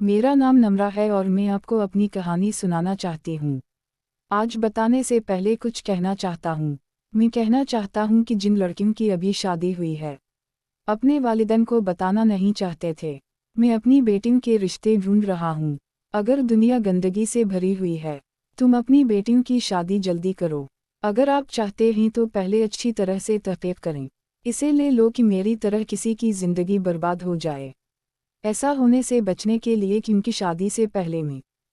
मेरा नाम नम्रा है और मैं आपको अपनी कहानी सुनाना चाहती हूँ। आज बताने से पहले कुछ कहना चाहता हूँ। मैं कहना चाहता हूँ कि जिन लड़कियों की अभी शादी हुई है, अपने वालिदैन को बताना नहीं चाहते थे। मैं अपनी बेटियों के रिश्ते ढूंढ रहा हूँ। अगर दुनिया गंदगी से भरी हुई है, तुम अपनी बेटियों की शादी जल्दी करो। अगर आप चाहते हैं तो पहले अच्छी तरह से तहकीक करें। इसे ले लो कि मेरी तरह किसी की ज़िंदगी बर्बाद हो जाए। ऐसा होने से बचने के लिए, क्योंकि शादी से पहले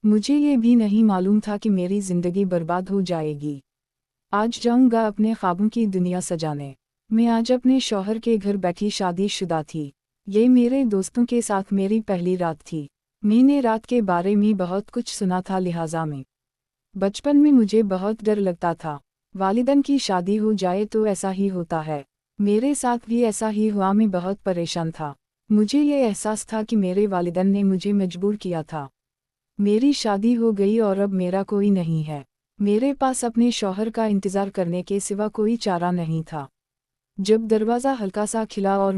मुझे ये भी नहीं मालूम था कि मेरी ज़िंदगी बर्बाद हो जाएगी। आज जाऊंगा अपने ख्वाबों की दुनिया सजाने। मैं आज अपने शौहर के घर बैठी शादीशुदा थी। ये मेरे दोस्तों के साथ मेरी पहली रात थी। मैंने रात के बारे में बहुत कुछ सुना था, लिहाजा में बचपन में मुझे बहुत डर लगता था। वालिदैन की शादी हो जाए तो ऐसा ही होता है। मेरे साथ भी ऐसा ही हुआ। मैं बहुत परेशान था। मुझे ये एहसास था कि मेरे वालिदैन ने मुझे मजबूर किया था। मेरी शादी हो गई और अब मेरा कोई नहीं है। मेरे पास अपने शौहर का इंतज़ार करने के सिवा कोई चारा नहीं था। जब दरवाज़ा हल्का सा खिला और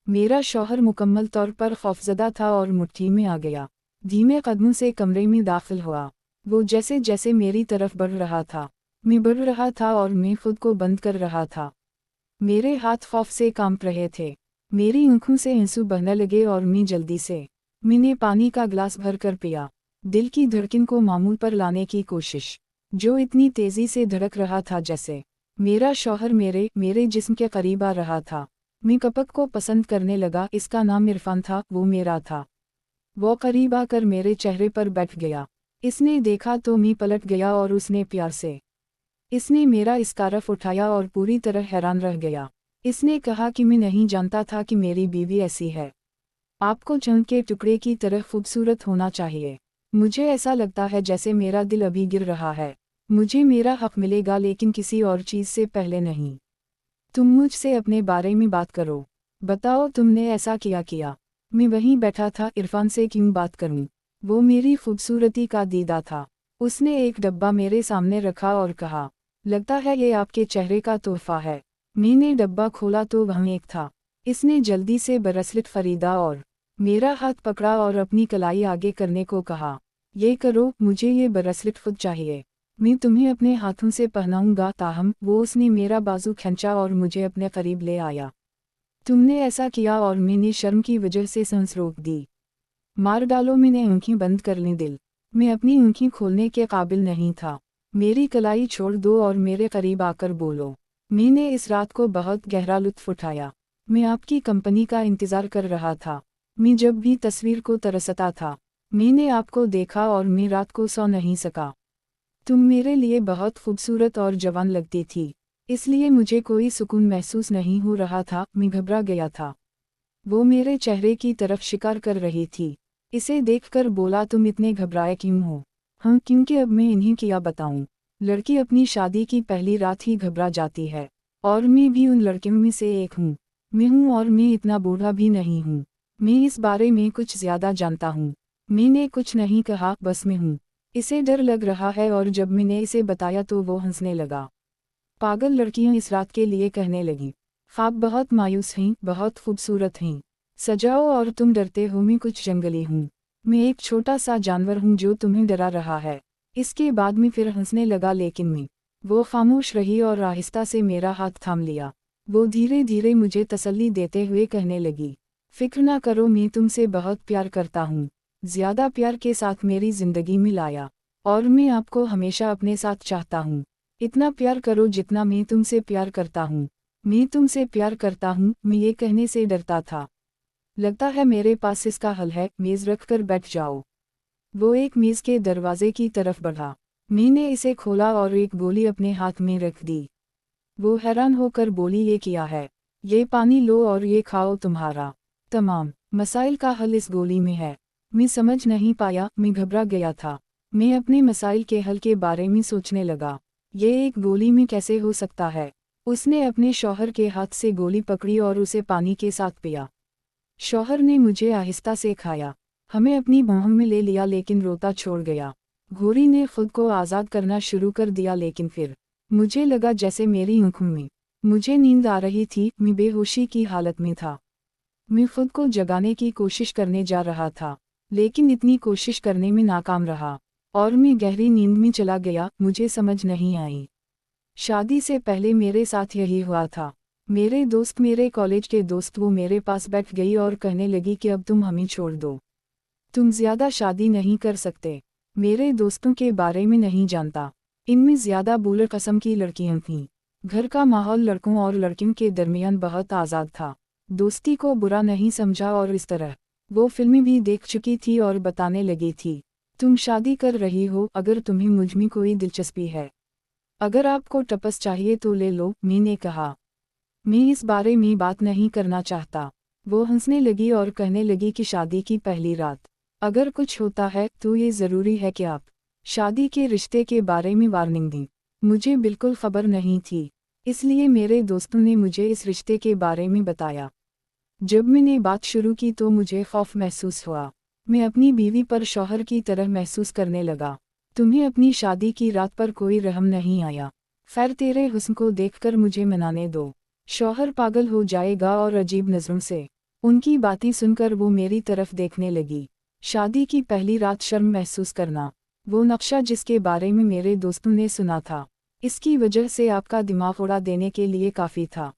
मेरा शौहर मुकम्मल तौर पर खौफज़दा था और मुट्ठी में आ गया। धीमे कदमों से कमरे में दाखिल हुआ। वो जैसे जैसे मेरी तरफ बढ़ रहा था, मैं बढ़ रहा था और मैं खुद को बंद कर रहा था। मेरे हाथ खौफ से कांप रहे थे। मेरी आंखों से आंसू बहने लगे और मैंने पानी का गिलास भर कर पिया। दिल की धड़कन को मामूल पर लाने की कोशिश, जो इतनी तेज़ी से धड़क रहा था जैसे मेरा शौहर मेरे जिस्म के करीब आ रहा था। मैं कपक को पसंद करने लगा। इसका नाम इरफान था। वो मेरा था। वो करीब आकर मेरे चेहरे पर बैठ गया। इसने देखा तो मैं पलट गया और इसने मेरा स्कार्फ उठाया और पूरी तरह हैरान रह गया। इसने कहा कि मैं नहीं जानता था कि मेरी बीवी ऐसी है। आपको चांद के टुकड़े की तरह खूबसूरत होना चाहिए। मुझे ऐसा लगता है जैसे मेरा दिल अभी गिर रहा है। मुझे मेरा हक मिलेगा, लेकिन किसी और चीज़ से पहले नहीं। तुम मुझसे अपने बारे में बात करो। बताओ तुमने ऐसा किया। मैं वहीं बैठा था। इरफान से क्यों बात करूं? वो मेरी खूबसूरती का दीदा था। उसने एक डब्बा मेरे सामने रखा और कहा, लगता है ये आपके चेहरे का तोहफा है। मैंने डब्बा खोला तो वहाँ एक था। इसने जल्दी से ब्रेसलेट खरीदा और मेरा हाथ पकड़ा और अपनी कलाई आगे करने को कहा, ये करो, मुझे ये ब्रेसलेट खुद चाहिए। मैं तुम्हें अपने हाथों से पहनाऊंगा। ताहम उसने मेरा बाजू खींचा और मुझे अपने करीब ले आया। तुमने ऐसा किया और मैंने शर्म की वजह से सांस रोक दी। मार डालो। मैंने आंखें बंद कर लीं। मैं अपनी आंखें खोलने के काबिल नहीं था। मेरी कलाई छोड़ दो और मेरे करीब आकर बोलो। मैंने इस रात को बहुत गहरा लुत्फ उठाया। मैं आपकी कंपनी का इंतज़ार कर रहा था। मैं जब भी तस्वीर को तरसता था, मैंने आपको देखा और मैं रात को सो नहीं सका। तुम मेरे लिए बहुत खूबसूरत और जवान लगती थी, इसलिए मुझे कोई सुकून महसूस नहीं हो रहा था। मैं घबरा गया था। वो मेरे चेहरे की तरफ शिकार कर रही थी। इसे देखकर बोला, तुम इतने घबराए क्यों हो? हाँ, क्योंकि अब मैं इन्हें क्या बताऊं। लड़की अपनी शादी की पहली रात ही घबरा जाती है, और मैं भी उन लड़कियों में से एक हूँ। मैं हूँ और मैं इतना बूढ़ा भी नहीं हूँ। मैं इस बारे में कुछ ज़्यादा जानता हूँ। मैंने कुछ नहीं कहा, बस मैं हूँ। इसे डर लग रहा है और जब मैंने इसे बताया तो वो हंसने लगा। पागल लड़कियां इस रात के लिए कहने लगीं, ख्वाब बहुत मायूस हैं, बहुत खूबसूरत हैं। सजाओ और तुम डरते हो। मैं कुछ जंगली हूँ। मैं एक छोटा सा जानवर हूँ जो तुम्हें डरा रहा है। इसके बाद मैं फिर हंसने लगा, लेकिन वो खामोश रही और आहिस्ता से मेरा हाथ थाम लिया। वो धीरे धीरे मुझे तसल्ली देते हुए कहने लगी, फिक्र ना करो, मैं तुमसे बहुत प्यार करता हूँ। ज़्यादा प्यार के साथ मेरी ज़िंदगी में लाया, और मैं आपको हमेशा अपने साथ चाहता हूँ। इतना प्यार करो जितना मैं तुमसे प्यार करता हूँ। मैं तुमसे प्यार करता हूँ। मैं ये कहने से डरता था। लगता है मेरे पास इसका हल है। मेज़ रखकर बैठ जाओ। वो एक मेज़ के दरवाजे की तरफ बढ़ा। मैंने इसे खोला और एक गोली अपने हाथ में रख दी। वो हैरान होकर बोली, ये क्या है? ये पानी लो और ये खाओ। तुम्हारा तमाम मसाइल का हल इस गोली में है। मैं समझ नहीं पाया। मैं घबरा गया था। मैं अपने मसाइल के हल के बारे में सोचने लगा। ये एक गोली में कैसे हो सकता है? उसने अपने शौहर के हाथ से गोली पकड़ी और उसे पानी के साथ पिया। शौहर ने मुझे आहिस्ता से खाया, हमें अपनी बाहों में ले लिया, लेकिन रोता छोड़ गया। घोड़ी ने खुद को आज़ाद करना शुरू कर दिया, लेकिन फिर मुझे लगा जैसे मेरी आंखों में मुझे नींद आ रही थी। मैं बेहोशी की हालत में था। मैं खुद को जगाने की कोशिश करने जा रहा था, लेकिन इतनी कोशिश करने में नाकाम रहा और मैं गहरी नींद में चला गया। मुझे समझ नहीं आई। शादी से पहले मेरे साथ यही हुआ था। मेरे दोस्त, मेरे कॉलेज के दोस्त, वो मेरे पास बैठ गई और कहने लगी कि अब तुम हमें छोड़ दो, तुम ज्यादा शादी नहीं कर सकते। मेरे दोस्तों के बारे में नहीं जानता, इनमें ज्यादा बूलर किस्म की लड़कियां थीं। घर का माहौल लड़कों और लड़कियों के दरमियान बहुत आज़ाद था। दोस्ती को बुरा नहीं समझा और इस तरह वो फिल्में भी देख चुकी थी और बताने लगी थी, तुम शादी कर रही हो, अगर तुम्हें मुझ में कोई दिलचस्पी है, अगर आपको टपस चाहिए तो ले लो। मैंने कहा, मैं इस बारे में बात नहीं करना चाहता। वो हंसने लगी और कहने लगी कि शादी की पहली रात अगर कुछ होता है तो ये ज़रूरी है कि आप शादी के रिश्ते के बारे में वार्निंग दें। मुझे बिल्कुल खबर नहीं थी, इसलिए मेरे दोस्तों ने मुझे इस रिश्ते के बारे में बताया। जब मैंने बात शुरू की तो मुझे खौफ महसूस हुआ। मैं अपनी बीवी पर शौहर की तरह महसूस करने लगा। तुम्हें अपनी शादी की रात पर कोई रहम नहीं आया? खैर, तेरे हुस्न को देखकर मुझे मनाने दो। शौहर पागल हो जाएगा। और अजीब नज़रों से उनकी बातें सुनकर वो मेरी तरफ देखने लगी। शादी की पहली रात, शर्म महसूस करना, वो नक्शा जिसके बारे में मेरे दोस्तों ने सुना था, इसकी वजह से आपका दिमाग उड़ा देने के लिए काफ़ी था।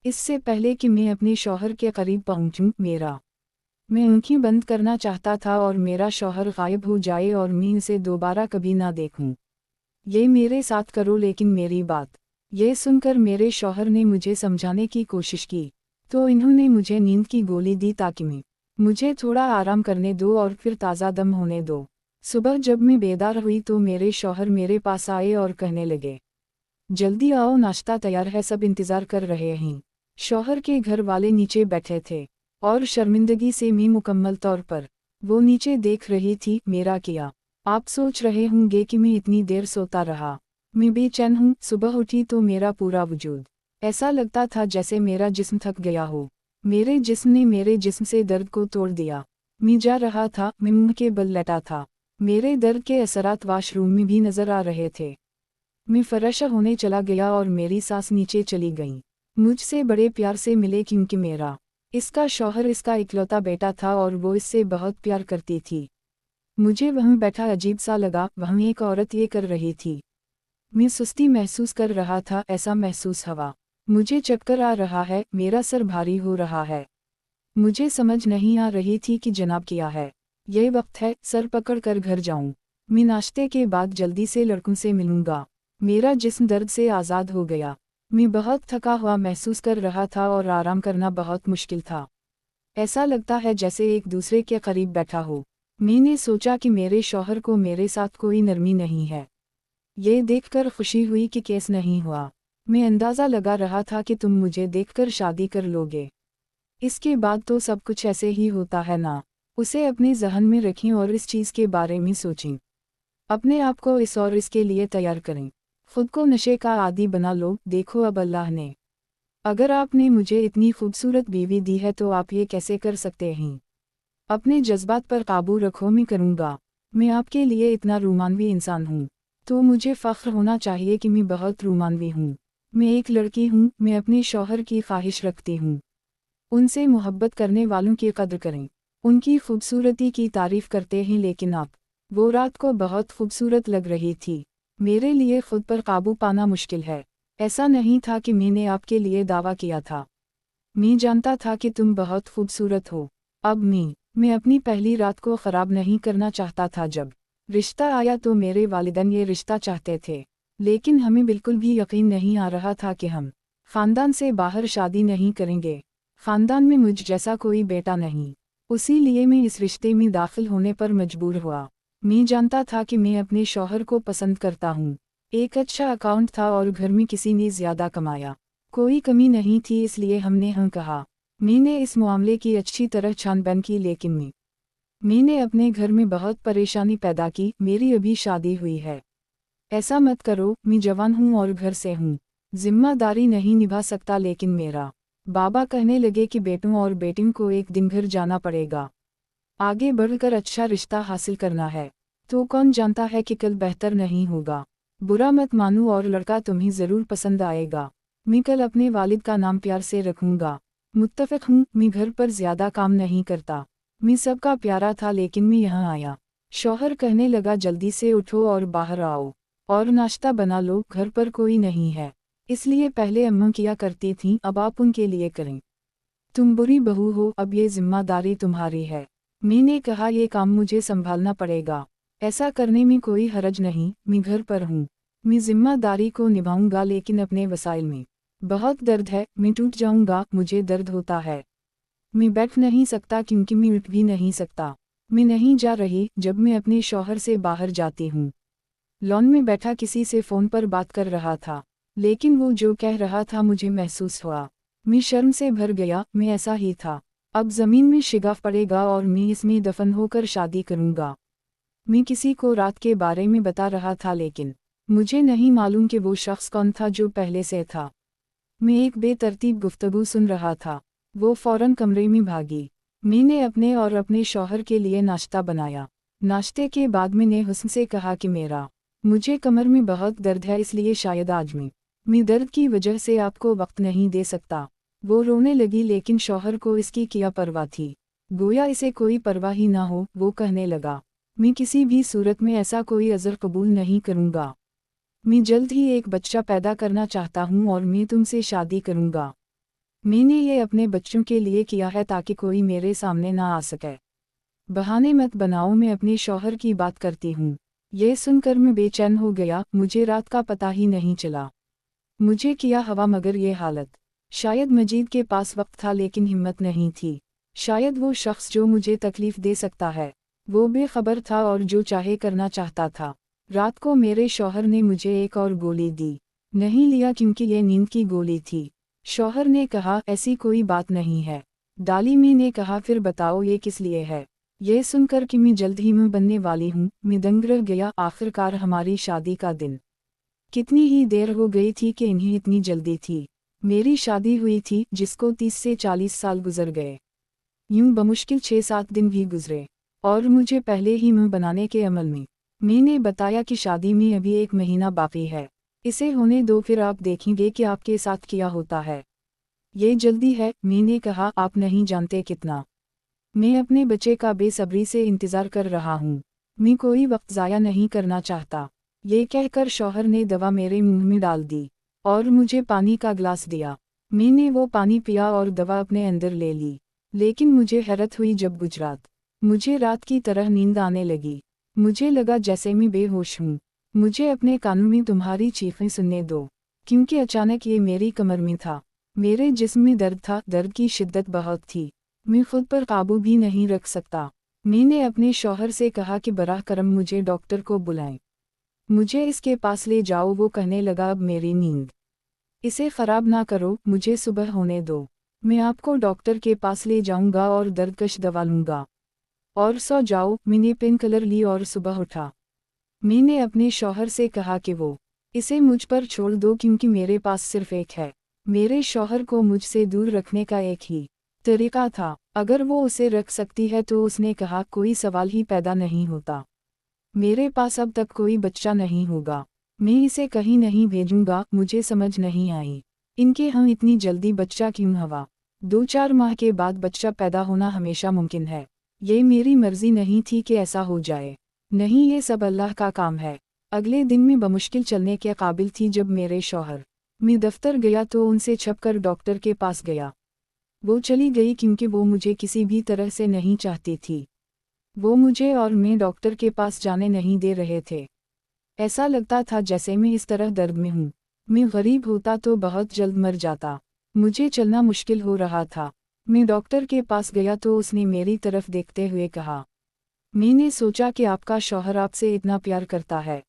इससे पहले कि मैं अपने शौहर के करीब पहुंचूं, मैं आंखें बंद करना चाहता था और मेरा शौहर गायब हो जाए और मैं इसे दोबारा कभी ना देखूं। ये मेरे साथ करो। लेकिन मेरी बात ये सुनकर मेरे शौहर ने मुझे समझाने की कोशिश की, तो इन्होंने मुझे नींद की गोली दी ताकि मुझे थोड़ा आराम करने दो और फिर ताज़ा दम होने दो। सुबह जब मैं बेदार हुई तो मेरे शौहर मेरे पास आए और कहने लगे, जल्दी आओ, नाश्ता तैयार है, सब इंतज़ार कर रहे हैं। शौहर के घर वाले नीचे बैठे थे और शर्मिंदगी से मैं मुकम्मल तौर पर वो नीचे देख रही थी। मेरा किया। आप सोच रहे होंगे कि मैं इतनी देर सोता रहा। मैं बेचैन हूँ। सुबह उठी तो मेरा पूरा वजूद ऐसा लगता था जैसे मेरा जिस्म थक गया हो। मेरे जिस्म ने मेरे जिस्म से दर्द को तोड़ दिया। मैं जा रहा था, मैं मुंह के बल लेटा था। मेरे दर्द के असरात वाशरूम में भी नजर आ रहे थे। मैं फरश होने चला गया और मेरी सांस नीचे चली गई। मुझसे बड़े प्यार से मिले क्योंकि इसका शौहर इसका इकलौता बेटा था और वो इससे बहुत प्यार करती थी। मुझे वहाँ बैठा अजीब सा लगा। वहाँ एक औरत ये कर रही थी। मैं सुस्ती महसूस कर रहा था, ऐसा महसूस हुआ मुझे चक्कर आ रहा है, मेरा सर भारी हो रहा है। मुझे समझ नहीं आ रही थी कि जनाब क्या है। यह वक्त है सर पकड़ कर घर जाऊं। मैं नाश्ते के बाद जल्दी से लड़कों से मिलूंगा। मेरा जिस्म दर्द से आज़ाद हो गया। मैं बहुत थका हुआ महसूस कर रहा था और आराम करना बहुत मुश्किल था। ऐसा लगता है जैसे एक दूसरे के करीब बैठा हो। मैंने सोचा कि मेरे शौहर को मेरे साथ कोई नरमी नहीं है। ये देखकर खुशी हुई कि केस नहीं हुआ। मैं अंदाज़ा लगा रहा था कि तुम मुझे देखकर शादी कर लोगे। इसके बाद तो सब कुछ ऐसे ही होता है ना। उसे अपने ज़हन में रखें और इस चीज़ के बारे में सोचें। अपने आप को इस और इसके लिए तैयार करें। खुद को नशे का आदी बना लो। देखो, अब अल्लाह ने अगर आपने मुझे इतनी खूबसूरत बीवी दी है तो आप ये कैसे कर सकते हैं? अपने जज्बात पर काबू रखो। मैं करूँगा। मैं आपके लिए इतना रूमानवी इंसान हूँ, तो मुझे फ़ख्र होना चाहिए कि मैं बहुत रूमानवी हूँ। मैं एक लड़की हूँ। मैं अपने शौहर की ख्वाहिश रखती हूँ। उनसे मोहब्बत करने वालों की कद्र करें, उनकी खूबसूरती की तारीफ़ करते हैं। लेकिन आप वो रात को बहुत खूबसूरत लग रही थी। मेरे लिए खुद पर काबू पाना मुश्किल है। ऐसा नहीं था कि मैंने आपके लिए दावा किया था। मैं जानता था कि तुम बहुत खूबसूरत हो। अब मैं अपनी पहली रात को ख़राब नहीं करना चाहता था। जब रिश्ता आया तो मेरे वालिदैन ये रिश्ता चाहते थे, लेकिन हमें बिल्कुल भी यकीन नहीं आ रहा था कि हम ख़ानदान से बाहर शादी नहीं करेंगे। ख़ानदान में मुझ जैसा कोई बेटा नहीं, उसी लिए मैं इस रिश्ते में दाखिल होने पर मजबूर हुआ। मैं जानता था कि मैं अपने शौहर को पसंद करता हूँ। एक अच्छा अकाउंट था और घर में किसी ने ज़्यादा कमाया, कोई कमी नहीं थी, इसलिए हमने हाँ कहा। मैंने इस मामले की अच्छी तरह छानबीन की, लेकिन मैंने अपने घर में बहुत परेशानी पैदा की। मेरी अभी शादी हुई है। ऐसा मत करो, मैं जवान हूँ और घर से हूँ, जिम्मेदारी नहीं निभा सकता। लेकिन मेरा बाबा कहने लगे कि बेटों और बेटियों को एक दिन घर जाना पड़ेगा। आगे बढ़कर अच्छा रिश्ता हासिल करना है, तो कौन जानता है कि कल बेहतर नहीं होगा। बुरा मत मानो और लड़का तुम्हें ज़रूर पसंद आएगा। मैं कल अपने वालिद का नाम प्यार से रखूँगा। मुत्तफ़िक़ हूँ। मैं घर पर ज़्यादा काम नहीं करता। मैं सबका प्यारा था लेकिन मैं यहाँ आया। शौहर कहने लगा जल्दी से उठो और बाहर आओ और नाश्ता बना लो, घर पर कोई नहीं है, इसलिए पहले अम्मा किया करती थीं, अब आप उनके लिए करें। तुम बुरी बहू हो, अब ये जिम्मेदारी तुम्हारी है। मैंने कहा ये काम मुझे संभालना पड़ेगा, ऐसा करने में कोई हरज नहीं, मैं घर पर हूँ, मैं जिम्मेदारी को निभाऊंगा लेकिन अपने वसाइल में। बहुत दर्द है, मैं टूट जाऊंगा, मुझे दर्द होता है। मैं बैठ नहीं सकता क्योंकि मैं उठ भी नहीं सकता। मैं नहीं जा रही, जब मैं अपने शौहर से बाहर जाती हूँ। लॉन में बैठा किसी से फ़ोन पर बात कर रहा था, लेकिन वो जो कह रहा था मुझे महसूस हुआ। मैं शर्म से भर गया, मैं ऐसा ही था। अब ज़मीन में शिगाफ पड़ेगा और मैं इसमें दफन होकर शादी करूँगा। मैं किसी को रात के बारे में बता रहा था लेकिन मुझे नहीं मालूम कि वो शख्स कौन था जो पहले से था। मैं एक बेतरतीब गुफ्तगू सुन रहा था। वो फ़ौरन कमरे में भागी। मैंने अपने और अपने शौहर के लिए नाश्ता बनाया। नाश्ते के बाद मैंने हुस्न से कहा कि मुझे कमर में बहुत दर्द है, इसलिए शायद आज मैं दर्द की वजह से आपको वक्त नहीं दे सकता। वो रोने लगी लेकिन शौहर को इसकी क्या परवाह थी, गोया इसे कोई परवाह ही ना हो। वो कहने लगा, मैं किसी भी सूरत में ऐसा कोई अज़र कबूल नहीं करूँगा। मैं जल्द ही एक बच्चा पैदा करना चाहता हूँ और मैं तुमसे शादी करूँगा। मैंने ये अपने बच्चों के लिए किया है ताकि कोई मेरे सामने ना आ सके। बहाने मत बनाओ, मैं अपने शौहर की बात करती हूँ। ये सुनकर मैं बेचैन हो गया, मुझे रात का पता ही नहीं चला। मुझे किया हवा मगर ये हालत। शायद मजीद के पास वक्त था लेकिन हिम्मत नहीं थी। शायद वो शख्स जो मुझे तकलीफ दे सकता है, वो बेखबर था और जो चाहे करना चाहता था। रात को मेरे शौहर ने मुझे एक और गोली दी। नहीं लिया क्योंकि ये नींद की गोली थी। शौहर ने कहा ऐसी कोई बात नहीं है। डालीमी ने कहा फिर बताओ ये किस लिए है। ये सुनकर कि मैं जल्द ही में बनने वाली हूँ, मैं दंग रह गया। आखिरकार हमारी शादी का दिन। कितनी ही देर हो गई थी कि इन्हें इतनी जल्दी थी। मेरी शादी हुई थी जिसको 30 से 40 साल गुजर गए। यूं बमुश्किल 6-7 दिन भी गुजरे और मुझे पहले ही मुंह बनाने के अमल में। मैंने बताया कि शादी में अभी 1 महीना बाकी है, इसे होने दो, फिर आप देखेंगे कि आपके साथ क्या होता है। ये जल्दी है, मैंने कहा, आप नहीं जानते कितना मैं अपने बच्चे का बेसब्री से इंतज़ार कर रहा हूँ। मैं कोई वक्त ज़ाया नहीं करना चाहता। ये कहकर शौहर ने दवा मेरे मुंह में डाल दी और मुझे पानी का गिलास दिया। मैंने वो पानी पिया और दवा अपने अंदर ले ली, लेकिन मुझे हैरत हुई जब गुजरात मुझे रात की तरह नींद आने लगी। मुझे लगा जैसे मैं बेहोश हूँ। मुझे अपने कानों में तुम्हारी चीखें सुनने दो, क्योंकि अचानक ये मेरी कमर में था। मेरे जिस्म में दर्द था, दर्द की शिद्दत बहुत थी, मैं खुद पर काबू भी नहीं रख सकता। मैंने अपने शौहर से कहा कि बराह करम मुझे डॉक्टर को बुलाएं, मुझे इसके पास ले जाओ। वो कहने लगा अब मेरी नींद इसे ख़राब ना करो, मुझे सुबह होने दो, मैं आपको डॉक्टर के पास ले जाऊंगा और दर्दकश दवा लूँगा और सो जाओ। मैंने पेन किलर ली और सुबह उठा। मैंने अपने शौहर से कहा कि वो इसे मुझ पर छोड़ दो क्योंकि मेरे पास सिर्फ एक है। मेरे शौहर को मुझसे दूर रखने का एक ही तरीका था, अगर वो उसे रख सकती है तो उसने कहा कोई सवाल ही पैदा नहीं होता। मेरे पास अब तक कोई बच्चा नहीं होगा, मैं इसे कहीं नहीं भेजूंगा। मुझे समझ नहीं आई इनके हम इतनी जल्दी बच्चा क्यों हवा। 2-4 माह के बाद बच्चा पैदा होना हमेशा मुमकिन है। ये मेरी मर्जी नहीं थी कि ऐसा हो जाए, नहीं, ये सब अल्लाह का काम है। अगले दिन में बमुश्किल चलने के काबिल थी जब मेरे शौहर मैं दफ्तर गया तो उनसे छपकर डॉक्टर के पास गया। वो चली गई क्योंकि वो मुझे किसी भी तरह से नहीं चाहती थी। वो मुझे और मैं डॉक्टर के पास जाने नहीं दे रहे थे। ऐसा लगता था जैसे मैं इस तरह दर्द में हूँ। मैं गरीब होता तो बहुत जल्द मर जाता। मुझे चलना मुश्किल हो रहा था। मैं डॉक्टर के पास गया तो उसने मेरी तरफ देखते हुए कहा, मैंने सोचा कि आपका शौहर आपसे इतना प्यार करता है,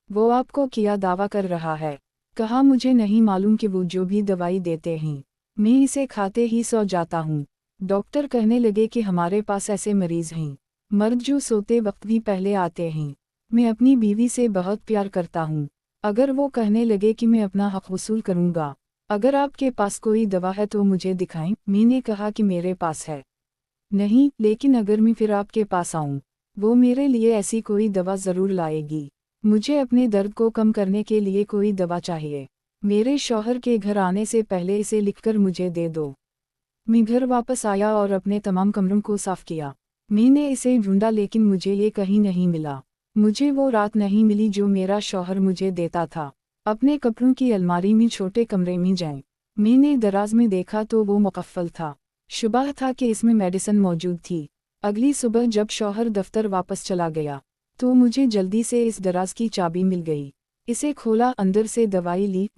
वो आपको क्या दावा कर रहा है। कहा मुझे नहीं मालूम कि वो जो भी दवाई देते हैं मैं इसे खाते ही सो जाता हूँ। डॉक्टर कहने लगे कि हमारे पास ऐसे मरीज हैं, मर्द जो सोते वक्त भी पहले आते हैं। मैं अपनी बीवी से बहुत प्यार करता हूँ। अगर वो कहने लगे कि मैं अपना हक वसूल करूँगा, अगर आपके पास कोई दवा है तो मुझे दिखाएं। मैंने कहा कि मेरे पास है नहीं, लेकिन अगर मैं फिर आपके पास आऊँ, वो मेरे लिए ऐसी कोई दवा ज़रूर लाएगी। मुझे अपने दर्द को कम करने के लिए कोई दवा चाहिए। मेरे शौहर के घर आने से पहले इसे लिखकर मुझे दे दो। मैं घर वापस आया और अपने तमाम कमरों को साफ़ किया। मैं ने इसे ढूंढा लेकिन मुझे ये कहीं नहीं मिला। मुझे वो रात नहीं मिली जो मेरा शौहर मुझे देता था। अपने कपड़ों की अलमारी में छोटे कमरे में जाए। मैंने दराज में देखा तो वो मुकफ्फल था। शुबह था कि इसमें मेडिसिन मौजूद थी। अगली सुबह जब शौहर दफ्तर वापस चला गया तो मुझे जल्दी से इस दराज की चाबी मिल गई। इसे खोला, अंदर से दवाई ली।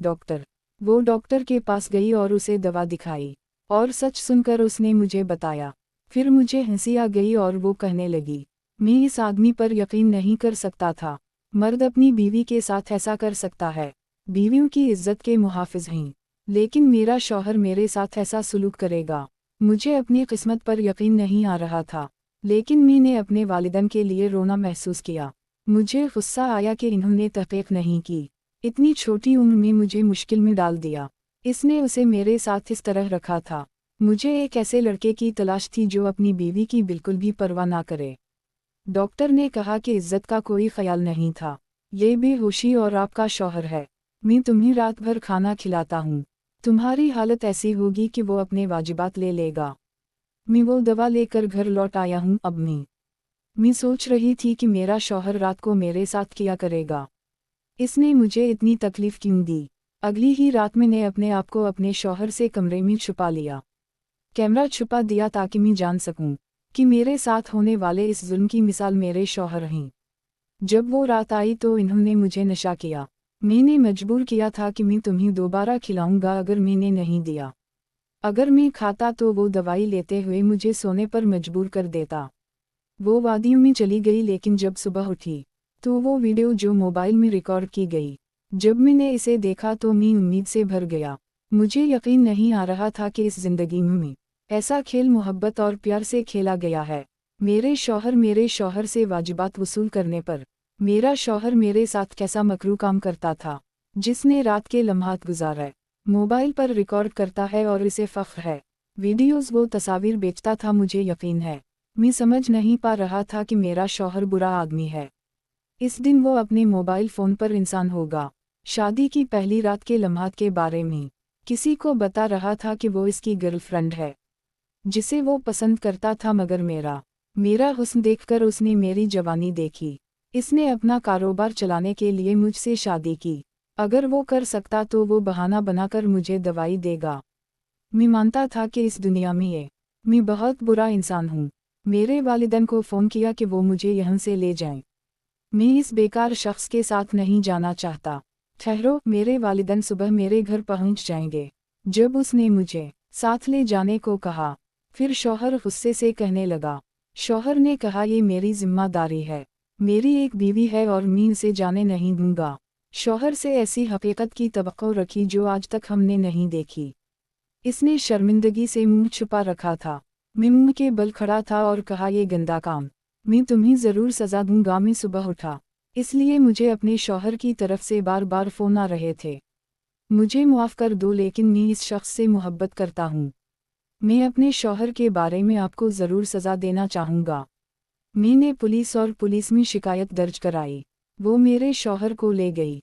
वो डॉक्टर के पास गई और उसे दवा दिखाई और सच सुनकर उसने मुझे बताया। फिर मुझे हंसी आ गई और वो कहने लगी, मैं इस आदमी पर यकीन नहीं कर सकता था। मर्द अपनी बीवी के साथ ऐसा कर सकता है। बीवियों की इज्जत के मुहाफिज हैं, लेकिन मेरा शौहर मेरे साथ ऐसा सलूक करेगा। मुझे अपनी किस्मत पर यकीन नहीं आ रहा था, लेकिन मैंने अपने वालिदैन के लिए रोना महसूस किया। मुझे गुस्सा आया कि इन्होंने तहक़ीक़ नहीं की। इतनी छोटी उम्र में मुझे मुश्किल में डाल दिया। इसने उसे मेरे साथ इस तरह रखा था। मुझे एक ऐसे लड़के की तलाश थी जो अपनी बीवी की बिल्कुल भी परवाह ना करे। डॉक्टर ने कहा कि इज्जत का कोई ख्याल नहीं था। ये बेहोशी और आपका शौहर है। मैं तुम्हें रात भर खाना खिलाता हूँ। तुम्हारी हालत ऐसी होगी कि वो अपने वाजिबात ले लेगा। मैं वो दवा लेकर घर लौट आया हूँ। अब मैं सोच रही थी कि मेरा शौहर रात को मेरे साथ क्या करेगा। इसने मुझे इतनी तकलीफ क्यों दी। अगली ही रात मैंने अपने आप को अपने शौहर से कमरे में छुपा लिया। कैमरा छुपा दिया ताकि मैं जान सकूं कि मेरे साथ होने वाले इस जुल्म की मिसाल मेरे शौहर हैं। जब वो रात आई तो इन्होंने मुझे नशा किया। मैंने मजबूर किया था कि मैं तुम्हें दोबारा खिलाऊंगा अगर मैंने नहीं दिया। अगर मैं खाता तो वो दवाई लेते हुए मुझे सोने पर मजबूर कर देता। वो वादियों में चली गई, लेकिन जब सुबह उठी तो वो वीडियो जो मोबाइल में रिकॉर्ड की गई, जब मैंने इसे देखा तो मैं उम्मीद से भर गया। मुझे यकीन नहीं आ रहा था कि इस जिंदगी में ऐसा खेल मोहब्बत और प्यार से खेला गया है। मेरे शौहर से वाजिबात वसूल करने पर मेरा शौहर मेरे साथ कैसा मकरू काम करता था, जिसने रात के लम्हात गुजारे। मोबाइल पर रिकॉर्ड करता है और इसे फ़ख्र है। वीडियोज़ वो तस्वीर बेचता था। मुझे यकीन है, मैं समझ नहीं पा रहा था कि मेरा शौहर बुरा आदमी है। इस दिन वो अपने मोबाइल फ़ोन पर इंसान होगा। शादी की पहली रात के लम्हात के बारे में किसी को बता रहा था कि वो इसकी गर्लफ्रेंड है, जिसे वो पसंद करता था, मगर मेरा हुस्न देखकर उसने मेरी जवानी देखी। इसने अपना कारोबार चलाने के लिए मुझसे शादी की। अगर वो कर सकता तो वो बहाना बनाकर मुझे दवाई देगा। मैं मानता था कि इस दुनिया में मैं बहुत बुरा इंसान हूँ। मेरे वालिदैन को फ़ोन किया कि वो मुझे यहाँ से ले जाएं। मैं इस बेकार शख्स के साथ नहीं जाना चाहता। ठहरो, मेरे वालिदैन सुबह मेरे घर पहुँच जाएंगे। जब उसने मुझे साथ ले जाने को कहा, फिर शौहर गुस्से से कहने लगा। शौहर ने कहा, ये मेरी जिम्मेदारी है। मेरी एक बीवी है और मैं इसे जाने नहीं दूंगा। शौहर से ऐसी हकीकत की तवक्को रखी जो आज तक हमने नहीं देखी। इसने शर्मिंदगी से मुंह छुपा रखा था। मैं मुंह के बल खड़ा था और कहा, ये गंदा काम, मैं तुम्हें ज़रूर सज़ा दूंगा। मैं सुबह उठा, इसलिए मुझे अपने शौहर की तरफ से बार बार फ़ोन आ रहे थे। मुझे माफ़ कर दो, लेकिन मैं इस शख्स से मोहब्बत करता हूँ। मैं अपने शौहर के बारे में आपको ज़रूर सज़ा देना चाहूँगा। मैंने पुलिस में शिकायत दर्ज कराई। वो मेरे शौहर को ले गई।